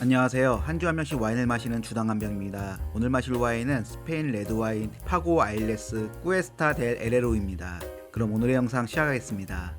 안녕하세요. 한 주 한 명씩 와인을 마시는 주당 한 병입니다. 오늘 마실 와인은 스페인 레드와인 파고 아일레스 꾸에스타 델 에레로입니다. 그럼 오늘의 영상 시작하겠습니다.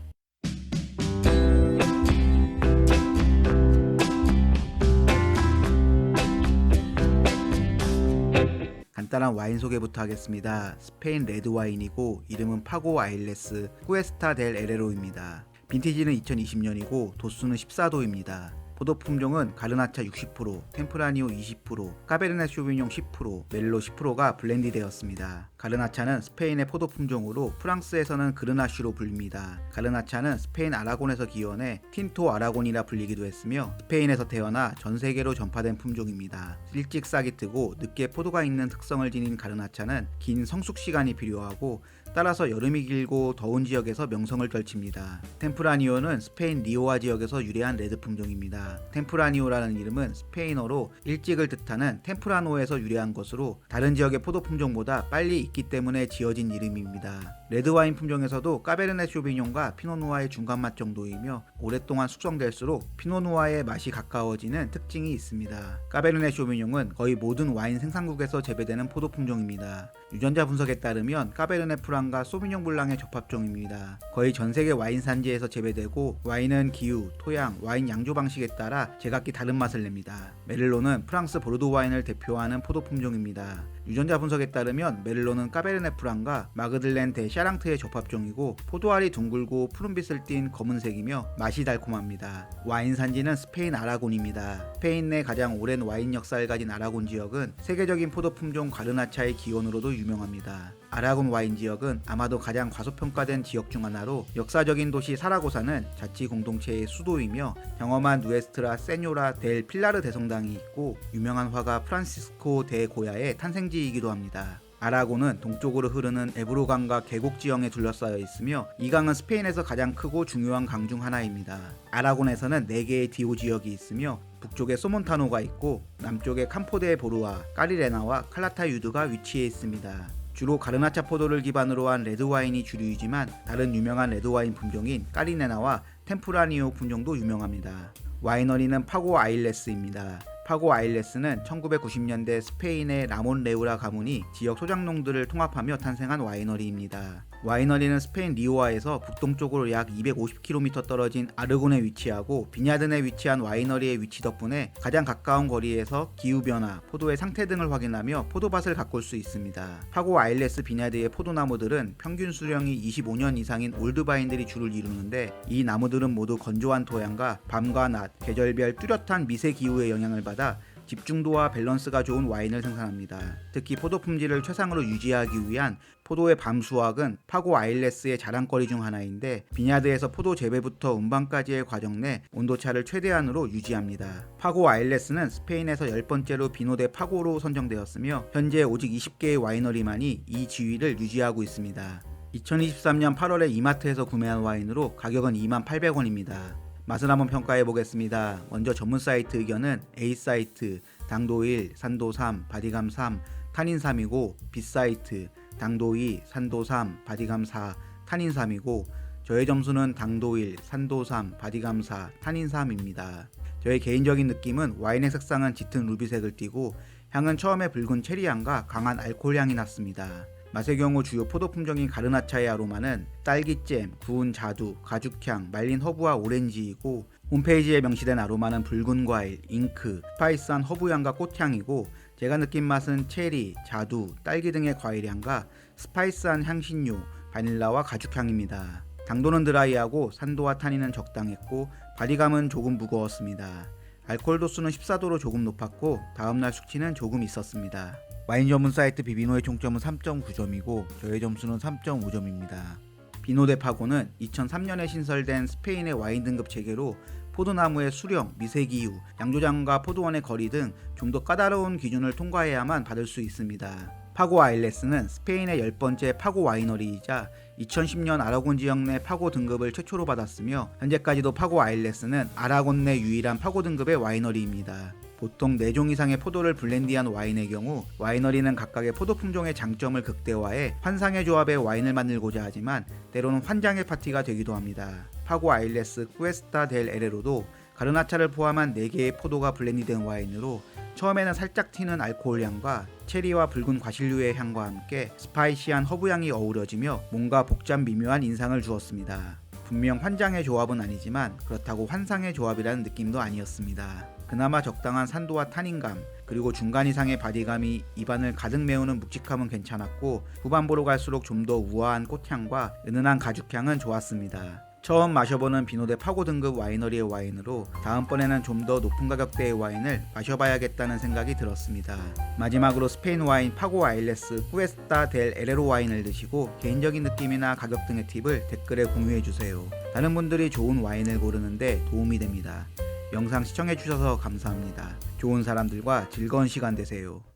간단한 와인 소개부터 하겠습니다. 스페인 레드와인이고 이름은 파고 아일레스 꾸에스타 델 에레로입니다. 빈티지는 2020년이고 도수는 14도입니다. 포도 품종은 가르나차 60%, 템프라니오 20%, 까베르네 쇼비뇽 10%, 멜로 10%가 블렌디 되었습니다. 가르나차는 스페인의 포도 품종으로 프랑스에서는 그르나슈로 불립니다. 가르나차는 스페인 아라곤에서 기원해 틴토 아라곤이라 불리기도 했으며 스페인에서 태어나 전 세계로 전파된 품종입니다. 일찍 싹이 트고 늦게 포도가 있는 특성을 지닌 가르나차는 긴 성숙 시간이 필요하고 따라서 여름이 길고 더운 지역에서 명성을 떨칩니다. 템프라니오는 스페인 리오아 지역에서 유래한 레드 품종입니다. 템프라니오라는 이름은 스페인어로 일찍을 뜻하는 템프라노에서 유래한 것으로 다른 지역의 포도 품종보다 빨리 익기 때문에 지어진 이름입니다. 레드와인 품종에서도 까베르네 쇼비뇽과 피노누아의 중간맛 정도이며 오랫동안 숙성될수록 피노누아의 맛이 가까워지는 특징이 있습니다. 까베르네 쇼비뇽은 거의 모든 와인 생산국에서 재배되는 포도 품종입니다. 유전자 분석에 따르면 까베르네 프랑과 소비뇽 블랑의 접합종입니다. 거의 전세계 와인 산지에서 재배되고 와인은 기후, 토양, 와인 양조 방식에 따라 제각기 다른 맛을 냅니다. 메를로는 프랑스 보르도 와인을 대표하는 포도 품종입니다. 유전자 분석에 따르면 메를로는 까베르네 프랑과 마그들렌 데 샤랑트의 접합종이고 포도알이 둥글고 푸른빛을 띤 검은색이며 맛이 달콤합니다. 와인 산지는 스페인 아라곤입니다. 스페인 내 가장 오랜 와인 역사를 가진 아라곤 지역은 세계적인 포도 품종 가르나차의 기원으로도 유명합니다. 아라곤 와인 지역은 아마도 가장 과소평가된 지역 중 하나로 역사적인 도시 사라고사는 자치 공동체의 수도이며 경험한 누에스트라 세뇨라 델 필라르 대성당이 있고 유명한 화가 프란시스코 데 고야의 탄생지이기도 합니다. 아라곤은 동쪽으로 흐르는 에브로강과 계곡 지형에 둘러싸여 있으며 이 강은 스페인에서 가장 크고 중요한 강 중 하나입니다. 아라곤에서는 4개의 디오 지역이 있으며 북쪽에 소몬타노가 있고 남쪽에 campo de 보루아, 까리레나와 칼라타유드가 위치해 있습니다. 주로 가르나차 포도를 기반으로 한 레드와인이 주류이지만 다른 유명한 레드와인 품종인 까리네나와 템프라니오 품종도 유명합니다. 와이너리는 파고 아일레스입니다. 파고 아일레스는 1990년대 스페인의 라몬 레우라 가문이 지역 소작농들을 통합하며 탄생한 와이너리입니다. 와이너리는 스페인 리오아에서 북동쪽으로 약 250km 떨어진 아르곤에 위치하고 비냐든에 위치한 와이너리의 위치 덕분에 가장 가까운 거리에서 기후변화, 포도의 상태 등을 확인하며 포도밭을 가꿀 수 있습니다. 파고 아일레스 비냐드의 포도나무들은 평균 수령이 25년 이상인 올드바인들이 주를 이루는데 이 나무들은 모두 건조한 토양과 밤과 낮, 계절별 뚜렷한 미세 기후의 영향을 받아 집중도와 밸런스가 좋은 와인을 생산합니다. 특히 포도 품질을 최상으로 유지하기 위한 포도의 밤 수확은 파고 아일레스의 자랑거리 중 하나인데 비냐드에서 포도 재배부터 운반까지의 과정 내 온도차를 최대한으로 유지합니다. 파고 아일레스는 스페인에서 10번째로 비노 데 파고로 선정되었으며 현재 오직 20개의 와이너리만이 이 지위를 유지하고 있습니다. 2023년 8월에 이마트에서 구매한 와인으로 가격은 28,000원입니다. 맛을 한번 평가해 보겠습니다. 먼저 전문 사이트 의견은 A사이트, 당도 1, 산도 3, 바디감 3, 탄닌 3이고 B사이트, 당도 2, 산도 3, 바디감 4, 탄닌 3이고 저의 점수는 당도 1, 산도 3, 바디감 4, 탄닌 3입니다. 저의 개인적인 느낌은 와인의 색상은 짙은 루비색을 띠고 향은 처음에 붉은 체리향과 강한 알코올향이 났습니다. 맛의 경우 주요 포도 품종인 가르나차의 아로마는 딸기잼, 구운 자두, 가죽향, 말린 허브와 오렌지이고 홈페이지에 명시된 아로마는 붉은 과일, 잉크, 스파이스한 허브향과 꽃향이고 제가 느낀 맛은 체리, 자두, 딸기 등의 과일향과 스파이스한 향신료, 바닐라와 가죽향입니다. 당도는 드라이하고 산도와 탄닌은 적당했고 바디감은 조금 무거웠습니다. 알코올 도수는 14도로 조금 높았고 다음날 숙취는 조금 있었습니다. 와인 전문 사이트 비비노의 총점은 3.9점이고 저의 점수는 3.5점입니다. 비노 데 파고는 2003년에 신설된 스페인의 와인 등급 체계로 포도나무의 수령, 미세기후, 양조장과 포도원의 거리 등 좀 더 까다로운 기준을 통과해야만 받을 수 있습니다. 파고 아일레스는 스페인의 10번째 파고 와이너리이자 2010년 아라곤 지역 내 파고 등급을 최초로 받았으며 현재까지도 파고 아일레스는 아라곤 내 유일한 파고 등급의 와이너리입니다. 보통 4종 이상의 포도를 블렌디한 와인의 경우 와이너리는 각각의 포도 품종의 장점을 극대화해 환상의 조합의 와인을 만들고자 하지만 때로는 환장의 파티가 되기도 합니다. 파고 아일레스 꾸에스타 델 에레로도 가르나차를 포함한 4개의 포도가 블렌디된 와인으로 처음에는 살짝 튀는 알코올 향과 체리와 붉은 과실류의 향과 함께 스파이시한 허브 향이 어우러지며 뭔가 복잡 미묘한 인상을 주었습니다. 분명 환장의 조합은 아니지만 그렇다고 환상의 조합이라는 느낌도 아니었습니다. 그나마 적당한 산도와 탄닌감, 그리고 중간 이상의 바디감이 입안을 가득 메우는 묵직함은 괜찮았고, 후반부로 갈수록 좀 더 우아한 꽃향과 은은한 가죽향은 좋았습니다. 처음 마셔보는 비노데 파고 등급 와이너리의 와인으로 다음번에는 좀 더 높은 가격대의 와인을 마셔봐야겠다는 생각이 들었습니다. 마지막으로 스페인 와인 파고 아일레스 쿠에스타 델 에레로 와인을 드시고 개인적인 느낌이나 가격 등의 팁을 댓글에 공유해주세요. 다른 분들이 좋은 와인을 고르는데 도움이 됩니다. 영상 시청해주셔서 감사합니다. 좋은 사람들과 즐거운 시간 되세요.